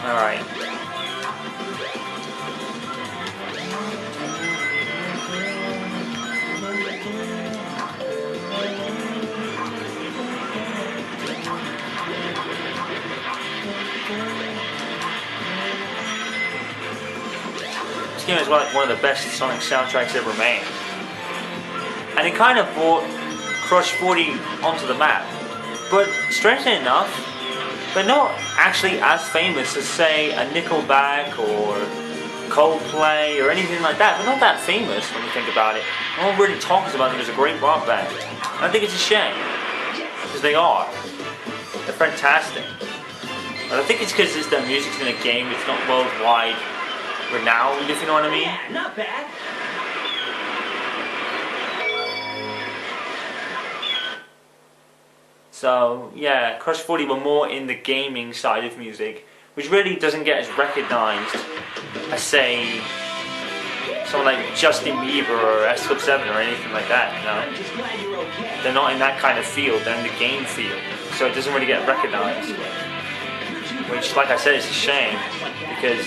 Alright. This game is one of the best Sonic soundtracks ever made. And it kind of brought Crush 40 onto the map. But strangely enough, they're not actually as famous as, say, a Nickelback or Coldplay or anything like that. They're not that famous when you think about it. No one really talks about them as a great rock band. And I think it's a shame. Because they are. They're fantastic. But I think it's because their music's in a game, it's not worldwide renowned, if you know what I mean. Yeah, not bad. So, yeah, Crush 40 were more in the gaming side of music, which really doesn't get as recognized as, say, someone like Justin Bieber or S Club 7 or anything like that, you know? I'm just glad you're okay. They're not in that kind of field, they're in the game field, so it doesn't really get recognized. Which, like I said, is a shame, because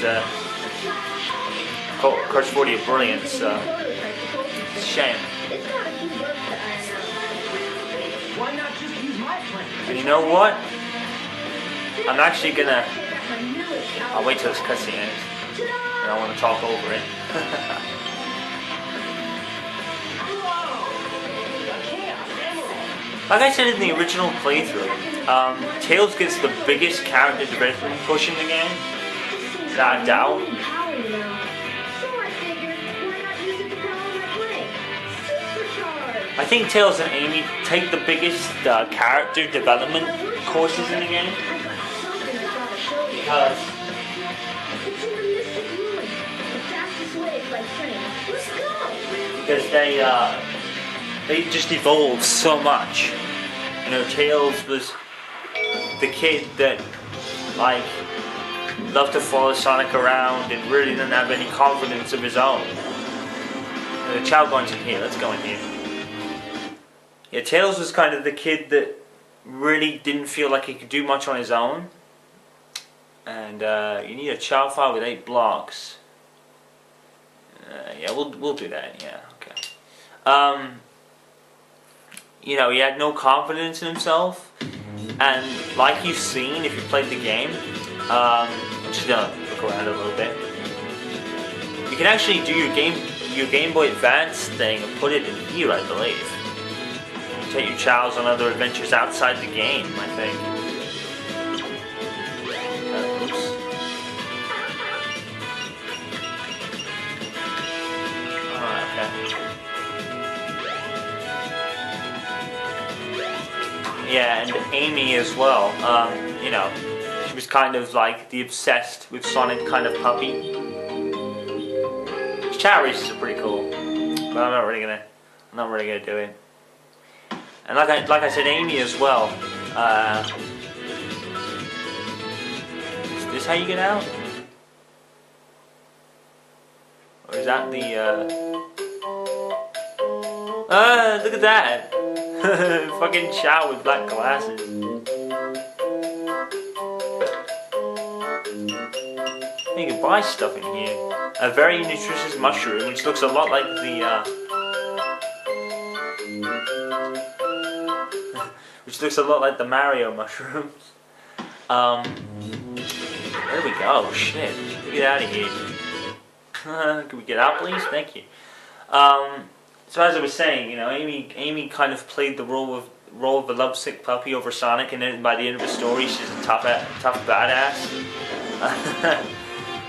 Crush 40 are brilliant, so it's a shame. Why not just use my plan? And you know what? I'm actually gonna... I'll wait till this cutscene ends, and I want to talk over it. Like I said in the original playthrough, Tails gets the biggest character development push in the game, without a doubt. I think Tails and Amy take the biggest character development courses in the game, because they just evolve so much. You know, Tails was the kid that like loved to follow Sonic around and really didn't have any confidence of his own. The child going in here, let's go in here. Yeah, Tails was kind of the kid that really didn't feel like he could do much on his own. And you need a child file with 8 blocks. Yeah, we'll do that. Yeah, okay. You know, he had no confidence in himself, and like you've seen if you played the game, I'm just gonna look around a little bit. You can actually do your Game Boy Advance thing and put it in here, I believe. You take your Childs on other adventures outside the game, I think. Oops. Okay. Yeah, and Amy as well. You know, she was kind of like the obsessed with Sonic kind of puppy. Chat races are pretty cool, but I'm not really gonna do it. And like I said, Amy as well. Is this how you get out? Or is that the look at that! Fucking Chow with black glasses. You can buy stuff in here. A very nutritious mushroom, which looks a lot like the which looks a lot like the Mario mushrooms. There we go. Shit. Get out of here. Can we get out, please? Thank you. So as I was saying, you know, Amy kind of played the role of a lovesick puppy over Sonic, and then by the end of the story, she's a tough badass.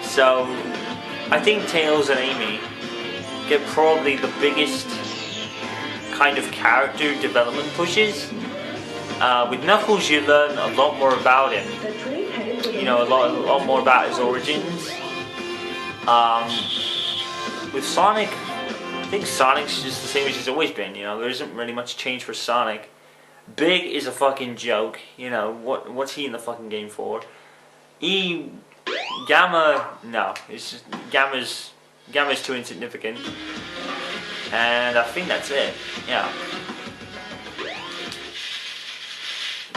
So I think Tails and Amy get probably the biggest kind of character development pushes. With Knuckles, you learn a lot more about him. You know, a lot more about his origins. With Sonic, I think Sonic's just the same as he's always been. You know, there isn't really much change for Sonic. Big is a fucking joke. You know, what's he in the fucking game for? Gamma, no, it's just Gamma's too insignificant. And I think that's it. Yeah.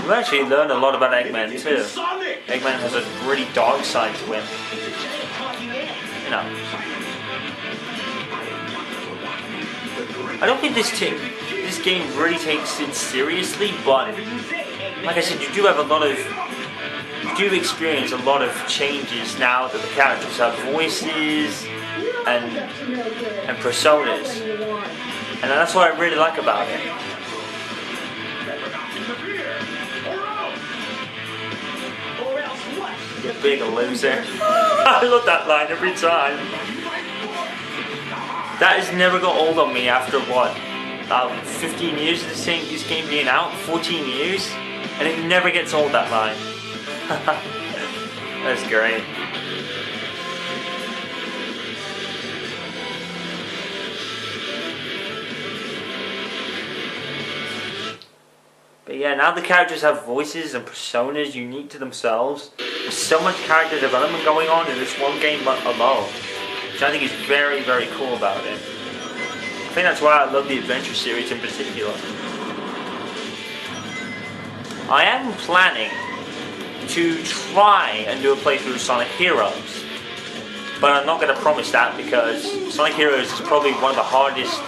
You actually learn a lot about Eggman It's too. Sonic! Eggman has a really dark side to him. You know. I don't think this game really takes it seriously, but like I said, you do experience a lot of changes now that the characters have voices and personas, and that's what I really like about it. Or else what? You big loser. I love that line every time. That has never got old on me after what? 15 years of this game being out? 14 years? And it never gets old, that line. That's great. But yeah, now the characters have voices and personas unique to themselves. There's so much character development going on in this one game alone, which I think is very, very cool about it. I think that's why I love the Adventure series in particular. I am planning to try and do a playthrough of Sonic Heroes, but I'm not going to promise that because Sonic Heroes is probably one of the hardest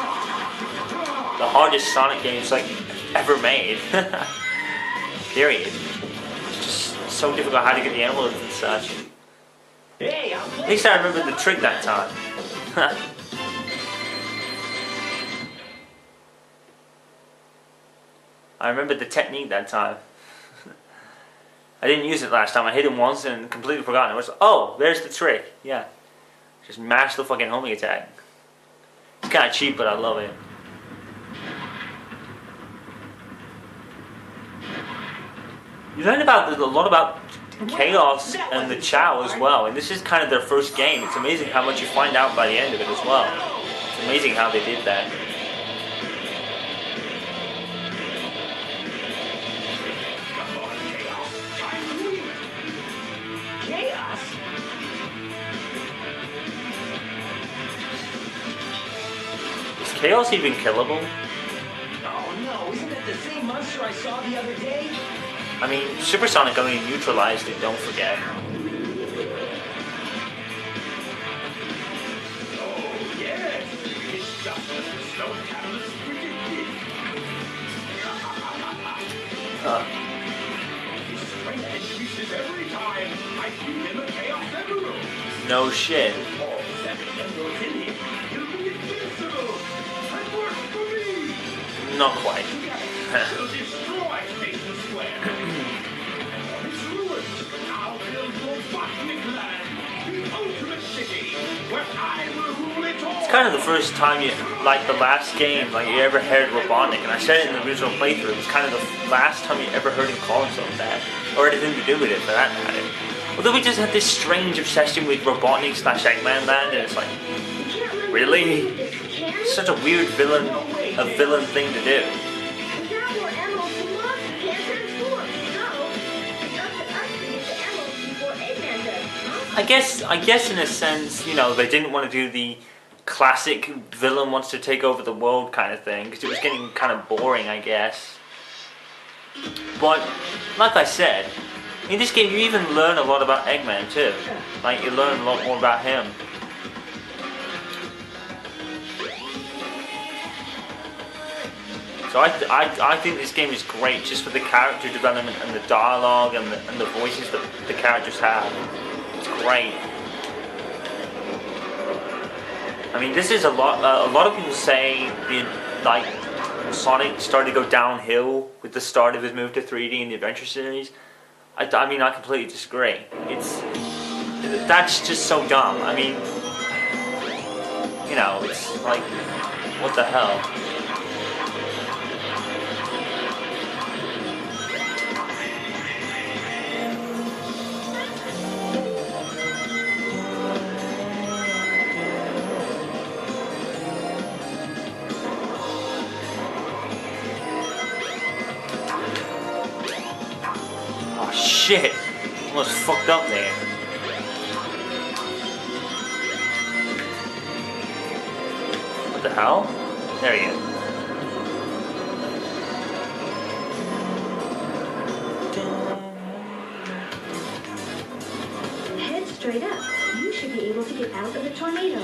Sonic games like ever made. Period. It's just so difficult how to get the emblems and such. Hey, At least I remembered the trick that time. I remembered the technique that time. I didn't use it last time. I hit him once and completely forgot. It was, oh, there's the trick. Yeah. Just mash the fucking homing attack. It's kind of cheap, but I love it. You learn a lot about Chaos and the Chow as well, and this is kind of their first game. It's amazing how much you find out by the end of it as well. It's amazing how they did that. chaos? Is Chaos even killable? Oh no, isn't that the same monster I saw the other day? I mean, Supersonic only neutralized it, don't forget. Oh, yes! It's just as the snow catalyst predicted. His strength increases every time I feed him a Chaos Emerald. No shit. All 7 emeralds in him, he'll be invincible. That works for me. Not quite. He'll destroy Station Square. And on its ruins, I'll build Robotnik Land, the ultimate city, where I will rule it all. It's kind of the first time you, like the last game, like you ever heard Robotnik, and I said it in the original playthrough, it was kind of the last time you ever heard him call himself that, or anything to do with it for that matter. Although we just had this strange obsession with Robotnik / Eggman Land, and it's like, really? Such a weird villain thing to do. I guess in a sense, you know, they didn't want to do the classic villain wants to take over the world kind of thing, because it was getting kind of boring, I guess. But, like I said, in this game you even learn a lot about Eggman too. Like, you learn a lot more about him. So I think this game is great just for the character development and the dialogue and the voices that the characters have. It's great. I mean, this is a lot of people say Sonic started to go downhill with the start of his move to 3D in the Adventure series. I mean, I completely disagree. That's just so dumb. I mean, you know, it's like, what the hell? Shit! Almost fucked up there. What the hell? There he is. straight up. You should be able to get out of the tornado.